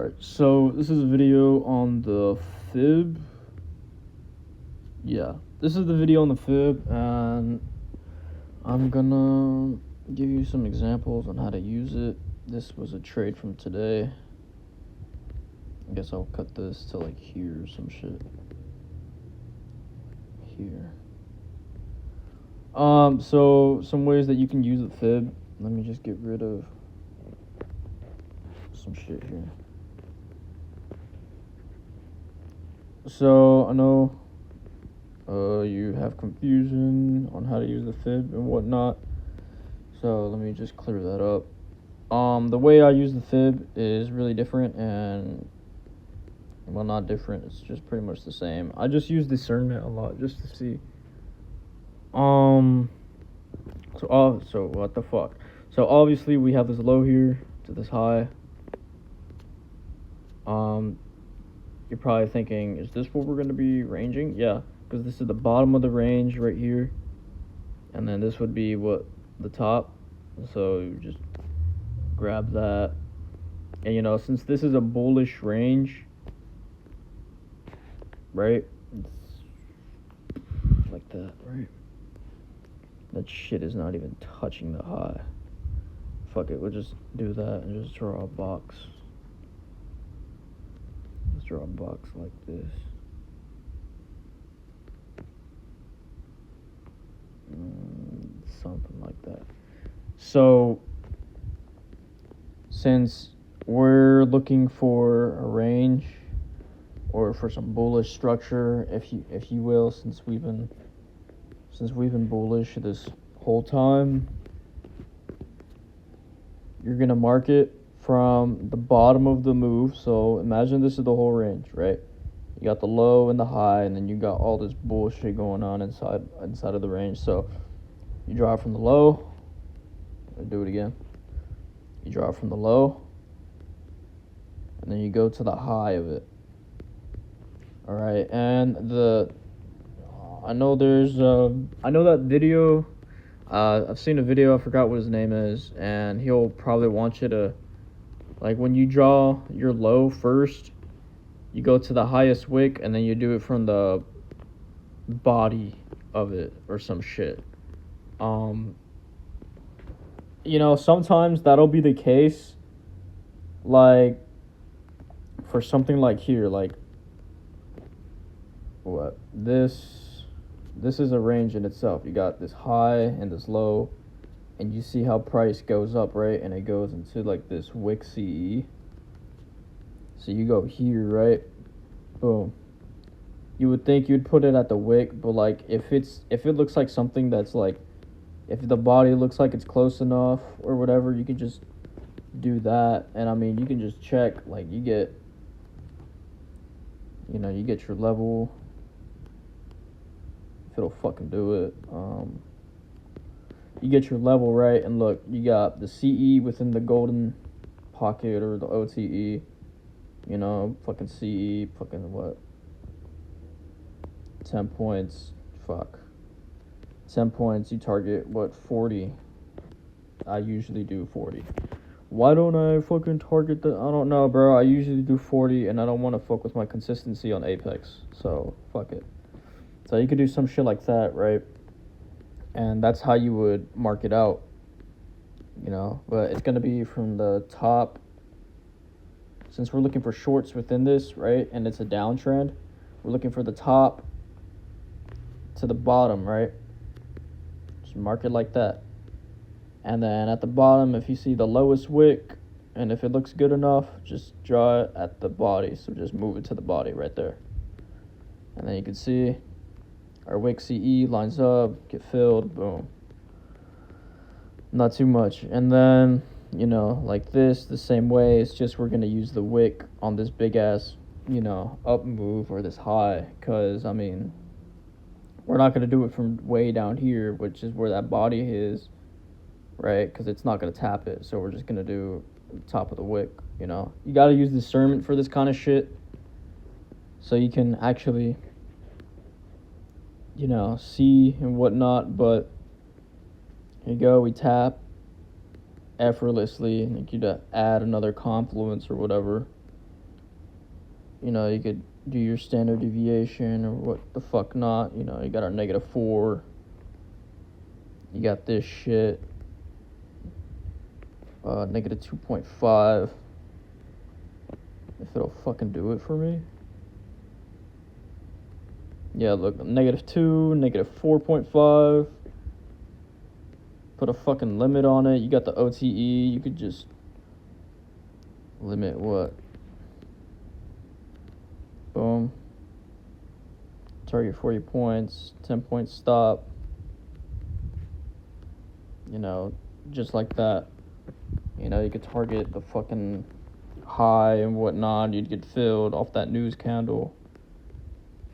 Alright, so this is a video on the fib. Yeah, this is the video on the fib, and I'm gonna give you some examples on how to use it. This was a trade from today. I guess I'll cut this to like here or some shit. Here. So some ways that you can use the fib. Let me just get rid of some shit here. So I know you have confusion on how to use the fib and whatnot. So let me just clear that up. The way I use the fib is really different, and well, not different. It's just pretty much the same. I just use discernment a lot just to see. So what the fuck? So obviously we have this low here to this high. You're probably thinking, is this what we're going to be ranging? Yeah, because this is the bottom of the range right here, and then this would be what the top. So you just grab that, and since this is a bullish range, right? It's like that, right? That shit is not even touching the high. Fuck it, we'll just do that and just draw a box. Let's draw a box like this. Something like that. So, since we're looking for a range or for some bullish structure, if you will, since we've been bullish this whole time, you're gonna mark it from the bottom of the move. So imagine this is the whole range, right? You got the low and the high, and then you got all this bullshit going on inside of the range. So you draw from the low. I'll do it again. You draw from the low, and then you go to the high of it. All right, and I know that video. I've seen a video. I forgot what his name is, and he'll probably want you to, like, when you draw your low first, you go to the highest wick, and then you do it from the body of it or some shit. Sometimes that'll be the case, like, for something like here, like, what, this is a range in itself. You got this high and this low, and you see how price goes up, right? And it goes into, like, this wick CE. So you go here, right? Boom. You would think you'd put it at the wick, but, like, if it looks like something that's, like, if the body looks like it's close enough or whatever, you can just do that. And I mean, you can just check, like, you get your level, if it'll fucking do it. You get your level, right? And look, you got the CE within the golden pocket, or the OTE, fucking CE, fucking what? 10 points, fuck. 10 points, you target, what, 40? I usually do 40. Why don't I fucking target the... I don't know, bro. I usually do 40, and I don't want to fuck with my consistency on Apex. So, fuck it. So you could do some shit like that, right? And that's how you would mark it out, But it's going to be from the top. Since we're looking for shorts within this, right? And it's a downtrend, we're looking for the top to the bottom, right? Just mark it like that. And then at the bottom, if you see the lowest wick, and if it looks good enough, just draw it at the body. So just move it to the body right there. And then you can see our wick CE lines up, get filled, boom. Not too much. And then, like this, the same way. It's just we're going to use the wick on this big ass, up move, or this high. Because, I mean, we're not going to do it from way down here, which is where that body is, right? Because it's not going to tap it. So we're just going to do top of the wick, You got to use discernment for this kind of shit, so you can actually, see and whatnot. But here you go, we tap effortlessly, and you could add another confluence or whatever. You know, you could do your standard deviation or what the fuck not. You know, you got our -4. You got this shit. -2.5. If it'll fucking do it for me. Yeah, look, -2, -4.5. Put a fucking limit on it. You got the OTE. You could just limit what? Boom. Target 40 points, 10 points stop. You know, just like that. You know, you could target the fucking high and whatnot. You'd get filled off that news candle.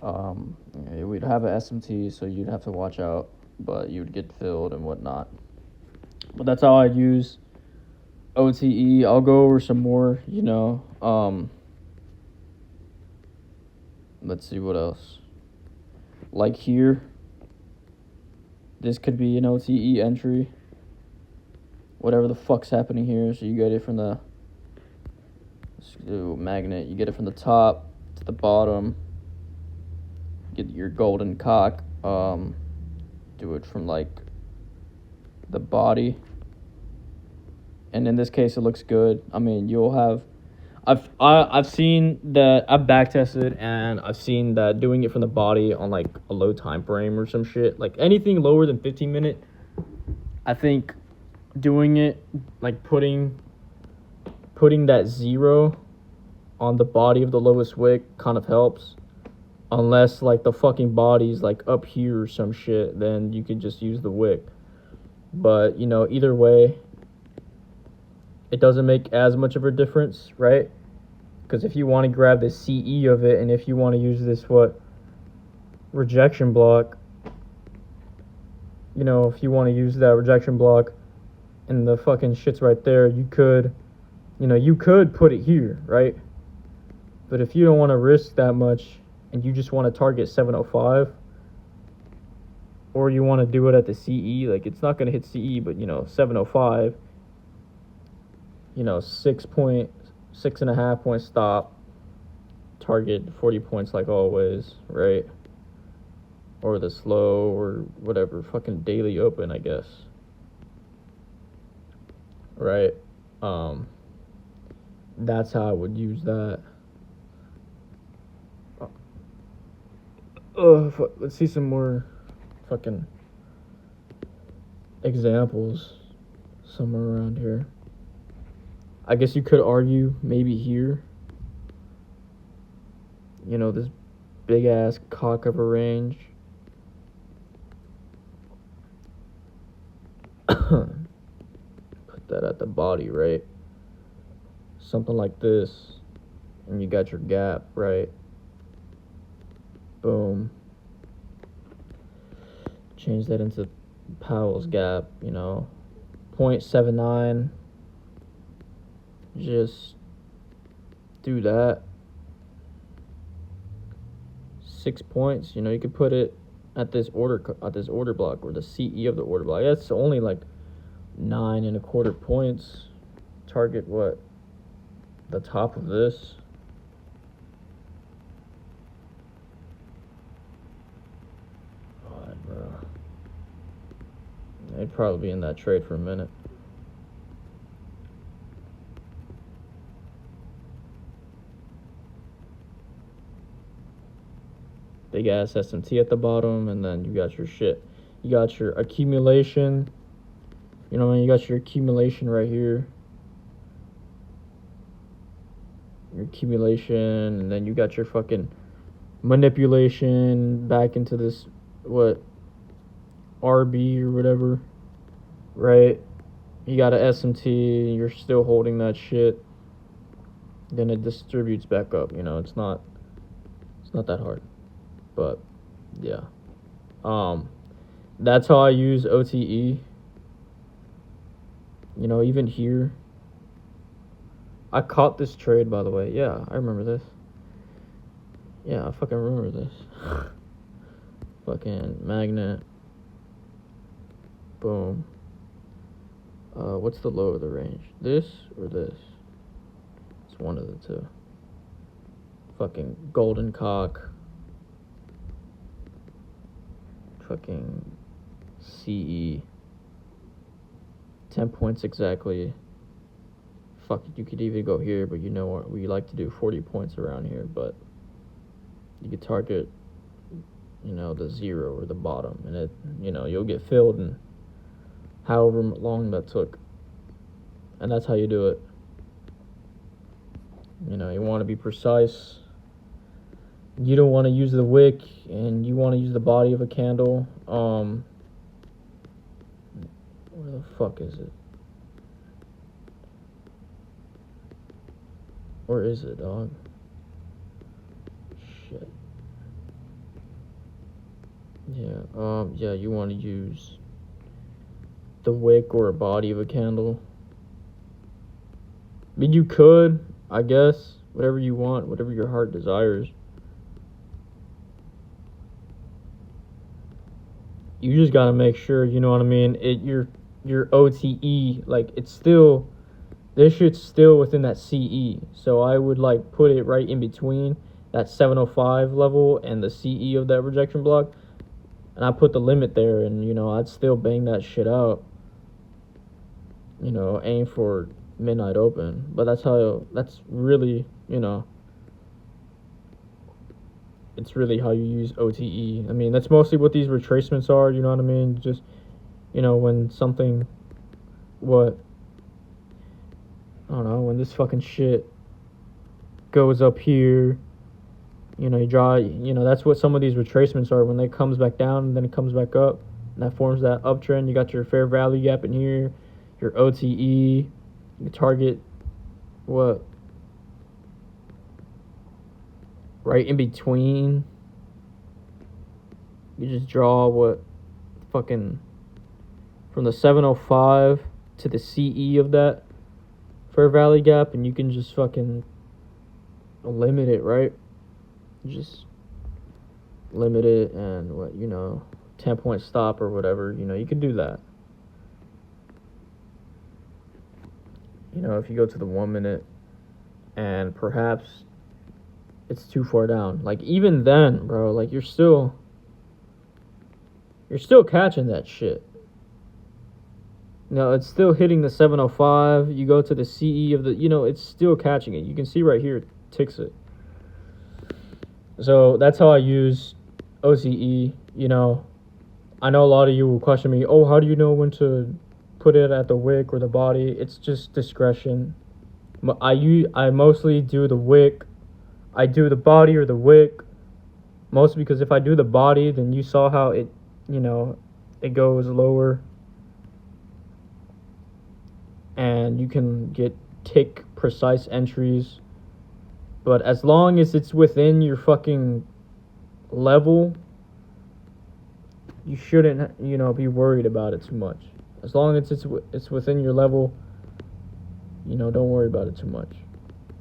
We'd have an SMT, so you'd have to watch out, but you'd get filled and whatnot. But that's how I use OTE. I'll go over some more, you know. Let's see what else. Like here, this could be an OTE entry. Whatever the fuck's happening here. So you get it from the magnet. You get it from the top to the bottom. Get your golden cock. Do it from like the body. And in this case, it looks good. I mean, you'll have. I've seen that. I've back tested and I've seen that doing it from the body on like a low time frame or some shit, like anything lower than 15 minute. I think doing it like putting that 0 on the body of the lowest wick kind of helps. Unless like the fucking body's like up here or some shit, then you can just use the wick. But you know, either way, it doesn't make as much of a difference, right? Because if you want to grab the CE of it, and if you want to use this rejection block, you know, if you want to use that rejection block and the fucking shit's right there, you could put it here, right? But if you don't want to risk that much and you just want to target 705, or you want to do it at the CE, like it's not going to hit CE, but you know, 705, you know, 6.5 point stop, target 40 points like always, right? Or the slow or whatever, fucking daily open, I guess. Right? That's how I would use that. Let's see some more fucking examples somewhere around here. I guess you could argue maybe here. You know, this big ass cock of a range. Put that at the body, right? Something like this. And you got your gap, right? Boom. Change that into Powell's gap, you know. 0.79. Just do that. 6 points, you know, you could put it at this order block, or the CE of the order block. That's only like 9.25 points. Target what? The top of this. God, bro. I'd probably be in that trade for a minute. Big ass SMT at the bottom, and then you got your shit. You got your accumulation. You know what I mean? You got your accumulation right here. Your accumulation, and then you got your fucking manipulation back into this, what, RB or whatever, right? You got a SMT, you're still holding that shit. Then it distributes back up, you know, it's not that hard. But yeah, that's how I use OTE. You know, even here, I caught this trade, by the way. Yeah, I remember this. Yeah, I fucking remember this. Fucking magnet. Boom. What's the low of the range? This or this? It's one of the two. fucking golden cock, fucking CE, 10 points exactly. Fuck it, you could even go here, but you know what, we like to do 40 points around here, but you could target, you know, the 0 or the bottom, and it, you know, you'll get filled in however long that took, and that's how you do it. You know, you want to be precise. You don't want to use the wick, and you want to use the body of a candle. Where the fuck is it? Where is it, dog? Shit. Yeah, you want to use the wick or a body of a candle. I mean, you could, I guess, whatever you want, whatever your heart desires. You just gotta make sure, you know what I mean, your OTE, like, it's still, this shit's still within that CE. So I would, like, put it right in between that 705 level and the CE of that rejection block. And I put the limit there, and, you know, I'd still bang that shit out. You know, aim for midnight open. But that's really, you know, it's really how you use OTE. I mean, that's mostly what these retracements are, you know what I mean? Just, you know, when something, I don't know, when this fucking shit goes up here, you know, you draw, you know, that's what some of these retracements are. When it comes back down and then it comes back up, and that forms that uptrend. You got your fair value gap in here, your OTE, you target what? Right in between. You just draw what fucking from the 705 to the CE of that fair value gap, and you can just fucking limit it, right? Just limit it, and what, you know, 10-point stop or whatever, you know, you can do that. You know, if you go to the 1 minute and perhaps it's too far down, like, even then, bro, like, you're still catching that shit. No, it's still hitting the 705. You go to the CE of the, you know, it's still catching it. You can see right here, it ticks it. So that's how I use OCE. You know, I know a lot of you will question me, oh, how do you know when to put it at the wick or the body? It's just discretion. I mostly do the wick. I do the body or the wick, mostly because if I do the body, then you saw how it, you know, it goes lower, and you can get tick precise entries. But as long as it's within your fucking level, you shouldn't, you know, be worried about it too much. As long as it's within your level, you know, don't worry about it too much.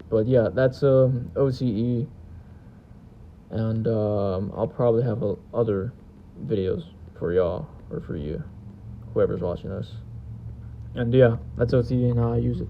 But yeah, that's OCE, and I'll probably have other videos for y'all, or for you, whoever's watching this. And yeah, that's OCE and how I use it.